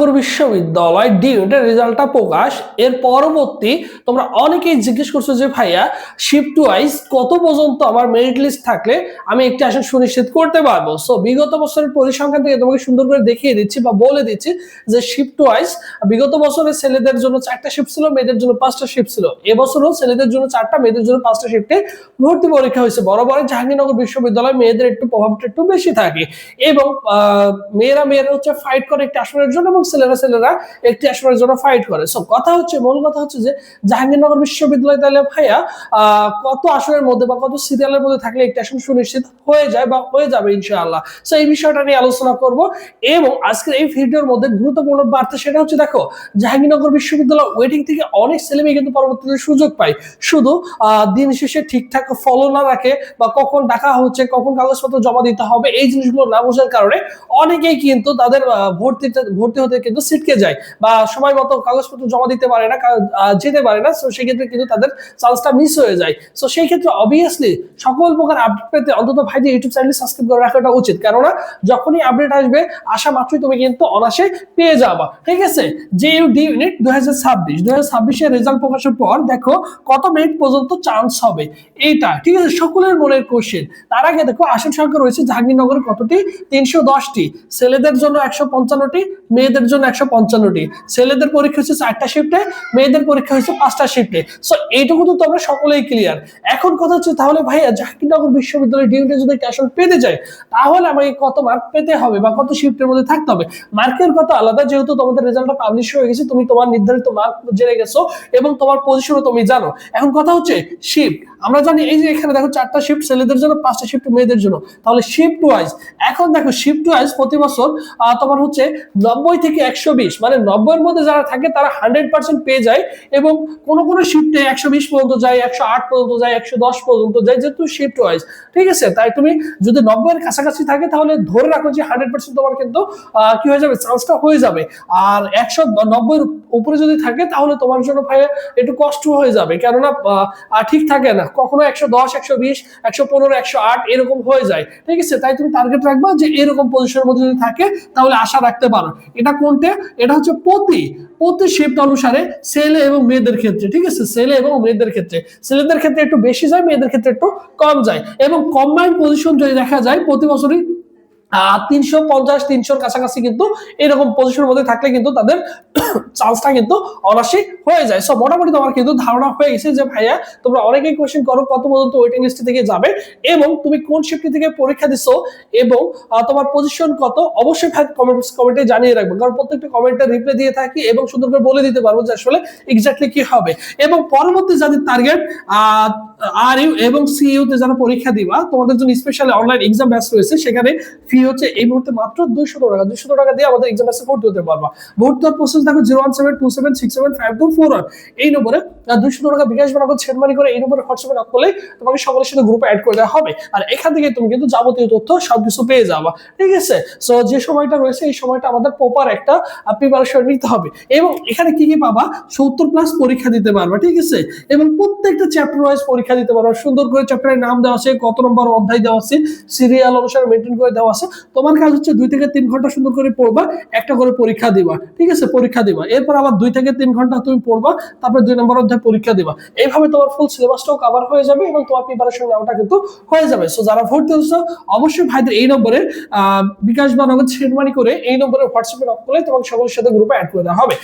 জাহাঙ্গীরনগর বিশ্ববিদ্যালয় ডি ইউনিটের রেজাল্টটা প্রকাশ। এর পরবর্তী তোমরা অনেকেই জিজ্ঞেস করছো যে ভাইয়া শিফট ওয়াইজ কত পর্যন্ত আমার মেরিট লিস্ট থাকলে আমি একটি আসন সুনিশ্চিত করতে পারবো। সো বিগত বছরের পরিসংখ্যান থেকে তোমাকে সুন্দর করে দেখিয়ে দিচ্ছি বা বলে দিচ্ছি যে শিফট ওয়াইজ বিগত বছরে ছেলেদের জন্য 4টা শিফট ছিল, মেয়েদের জন্য 5টা শিফট ছিল। এবছরও ছেলেদের জন্য 4টা, মেয়েদের জন্য 5টা শিফটে ভর্তি পরীক্ষা হয়েছে। বরাবর জাহাঙ্গীরনগর বিশ্ববিদ্যালয় মেয়েদের একটু প্রভাবটা একটু বেশি থাকে এবং মেয়েরা হচ্ছে ফাইট করে একটি আসনের জন্য এবং ছেলেরা একটি আসনের জন্য ফাইট করে। সো মূল কথা হচ্ছে যে জাহাঙ্গীরনগর বিশ্ববিদ্যালয় তাহলে ভাইয়া কত আসনের মধ্যে বা কত সিরিয়ালের মধ্যে থাকলে একটি আসন সুনিশ্চিত হয়ে যায় বা হয়ে যাবে ইনশাআল্লাহ। সো এই বিষয়টা নিয়ে আলোচনা করব এবং আজকের এই ভিডিওর মধ্যে গুরুত্বপূর্ণ বার্তা সেটা হচ্ছে দেখো জাহাঙ্গীরনগর বিশ্ববিদ্যালয় ওয়েটিং থেকে অনেক ছেলেমেয়ে কিন্তু পরবর্তীতে সুযোগ পায়, শুধু দিন শেষে ঠিকঠাক ফলো না রাখে বা কখন ডাকা হচ্ছে, কখন কাগজপত্র জমা দিতে হবে এই জিনিসগুলো না বোঝার কারণে অনেকেই কিন্তু তাদের ভর্তি হতে কিন্তু ছিটকে যায় বা সময় মতো কাগজপত্র জমা দিতে পারে না, যেতে পারে না। সো সেই ক্ষেত্রে কিন্তু তাদের চান্সটা মিস হয়ে যায়। সো সেই ক্ষেত্রে অবভিয়াসলি সকল প্রকার আপডেট পেতে অন্তত ভাইদের ইউটিউব চ্যানেল সাবস্ক্রাইব করে রাখাটা উচিত, কেননা যখনই আপডেট আসবে আসা মাত্রই তুমি কিন্তু অনায়াসে পেয়ে যাবা। ঠিক আছে, জেইউডি ইউনিট 2026 এর রেজাল্ট প্রকাশের পর দেখো কত মিনিট পর্যন্ত চান্স হবে এইটা, ঠিক আছে, সকলের মনের কোশ্চেন। তার আগে দেখো আসন সংখ্যা রয়েছে জাহাঙ্গীরনগরে কতটি, 310টি। ছেলেদের জন্য 155টি, মেয়েদের জন্য 155টি। ছেলেদের পরীক্ষা হচ্ছে 4টা শিফটে, মেয়েদের পরীক্ষা হচ্ছে 5টা শিফটে। সো এইটুকু তো তোমরা সকলেই ক্লিয়ার। এখন কথা হচ্ছে তাহলে ভাইয়া জাহাঙ্গীরনগর বিশ্ববিদ্যালয়ের ডিউটি যদি আসন পেতে চাই তাহলে আমাকে কত মার্ক পেতে হবে বা কত শিফটের মধ্যে থাকতে হবে। মার্কের কথা আলাদা, যেহেতু তোমাদের রেজাল্টটা পাবলিশ হয়ে গেছে, তুমি তোমার নির্ধারিত মার্ক জেনে গেছো এবং তোমার পজিশনও তুমি জানো। এখন কথা হচ্ছে শিফট, আমরা জানি এই যে এখানে দেখো 4টা শিফট ছেলেদের জন্য, 5টা শিফট মেয়েদের জন্য। তাহলে শিফট ওয়াইজ এখন দেখো শিফট ওয়াইজ প্রতি বছর তোমার হচ্ছে 90 থেকে 120, মানে 90 এর মধ্যে যারা থাকে তারা 100% পেয়ে যায় এবং কোন শিফটে 120 পর্যন্ত যায়, 108 পর্যন্ত যায়, 110 পর্যন্ত যায়, যেহেতু শিফট ওয়াইজ। ঠিক আছে, তাই তুমি যদি 90 এর কাছাকাছি থাকে তাহলে ধরে রাখো যে 100% তোমার কিন্তু কি হয়ে যাবে, চান্সটা হয়ে যাবে। আর 190 এর উপরে যদি থাকে তাহলে তোমার জন্য ভাই একটু কষ্ট হয়ে যাবে, কেননা ঠিক থাকে না, কখনো 110, 120, 115, 108 এরকম হয়ে যায়। ঠিক আছে, তাই তুমি টার্গেট রাখবা যে এরকম পজিশনের মধ্যে যদি থাকে তাহলে আশা রাখতে পারো। এটা কোনটা, এটা হচ্ছে প্রতি শিফট অনুসারে ছেলে এবং মেয়েদের ক্ষেত্রে। ঠিক আছে, ছেলে এবং মেয়েদের ক্ষেত্রে, ছেলেদের ক্ষেত্রে একটু বেশি যায়, মেয়েদের ক্ষেত্রে একটু কম যায়। এবং কম্বাইন্ড পজিশন যদি দেখা যায় প্রতি বছরই 350-300 কাছাকাছি কিন্তু এরকম পজিশনের মধ্যে থাকলে কিন্তু তাদের চান্সটা কিন্তু অনায়াসে হয়ে যায়। সো মোটামুটি তোমার কিন্তু ধারণা হয়ে গেছে যে ভাইয়া তোমরা অনেকেই কোশ্চেন করো কত পর্যন্ত ওয়েটিং লিস্ট থেকে যাবে এবং তুমি কোন শিফট থেকে পরীক্ষা দিছো এবং তোমার পজিশন কত, অবশ্যই কমেন্টে জানিয়ে রাখবে, কারণ প্রত্যেকটা কমেন্টে রিপ্লাই দিয়ে থাকি এবং সুন্দর করে বলে দিতে পারবো যে আসলে এক্স্যাক্টলি কি হবে। এবং পরবর্তী যাদের টার্গেট আরইউ এবং সিইউ তে যারা পরীক্ষা দিবা তোমাদের জন্য স্পেশালি অনলাইন এক্সাম ব্যাচ রয়েছে, সেখানে ফি হচ্ছে এই মুহূর্তে মাত্র 200 টাকা দিয়ে আমাদের এক্সাম ব্যাচে ভর্তি হতে পারবা। ভর্তি হওয়ার প্রসেস দেখো 01727675241 এই নম্বরে 200 টাকা বিকাশ বা নগদ সেন্ড মানি করে এই নম্বরে হোয়াটসঅ্যাপে নক করলে তোমাকে সকলের সাথে গ্রুপে অ্যাড করে দেওয়া হবে। আর এখান থেকে তুমি কিন্তু যাবতীয় তথ্য সবকিছু পেয়ে যাবা। ঠিক আছে, সো যে সময়টা রয়েছে এই সময়টা আমাদের প্রপার একটা প্রিপারেশন নিতে হবে এবং এখানে কি কি পাবা, 70+ পরীক্ষা দিতে পারবা। ঠিক আছে, এবং প্রত্যেকটা চ্যাপ্টার ওয়াইজ পরীক্ষা দিতে পারবা, সুন্দর করে চ্যাপ্টারের নাম দেওয়া আছে, কত নম্বর অধ্যায় দেওয়া আছে, সিরিয়াল অনুসারে মেনটেন করে দেওয়া আছে। তোমার কাজ হচ্ছে 2 থেকে 3 ঘন্টা সুন্দর করে পড়বা, একটা করে পরীক্ষা দিবা। ঠিক আছে, পরীক্ষা দিবা, এরপর আবার 2 থেকে 3 ঘন্টা তুমি পড়বা, তারপর 2 নম্বর অধ্যায় পরীক্ষা দিবা। এইভাবে তোমার ফুল সিলেবাসটাও কভার হয়ে যাবে এবং তোমার প্রিপারেশন নেওয়াটা কিন্তু হয়ে যাবে। সো যারা ভর্তি হচ্ছো অবশ্যই ভাইদের এই নম্বরে বিকাশ বা নগদ সেন্ড মানি করে এই নম্বরে হোয়াটসঅ্যাপে নক করলে তোমাকে সকলের সাথে গ্রুপে অ্যাড করে দেওয়া হবে।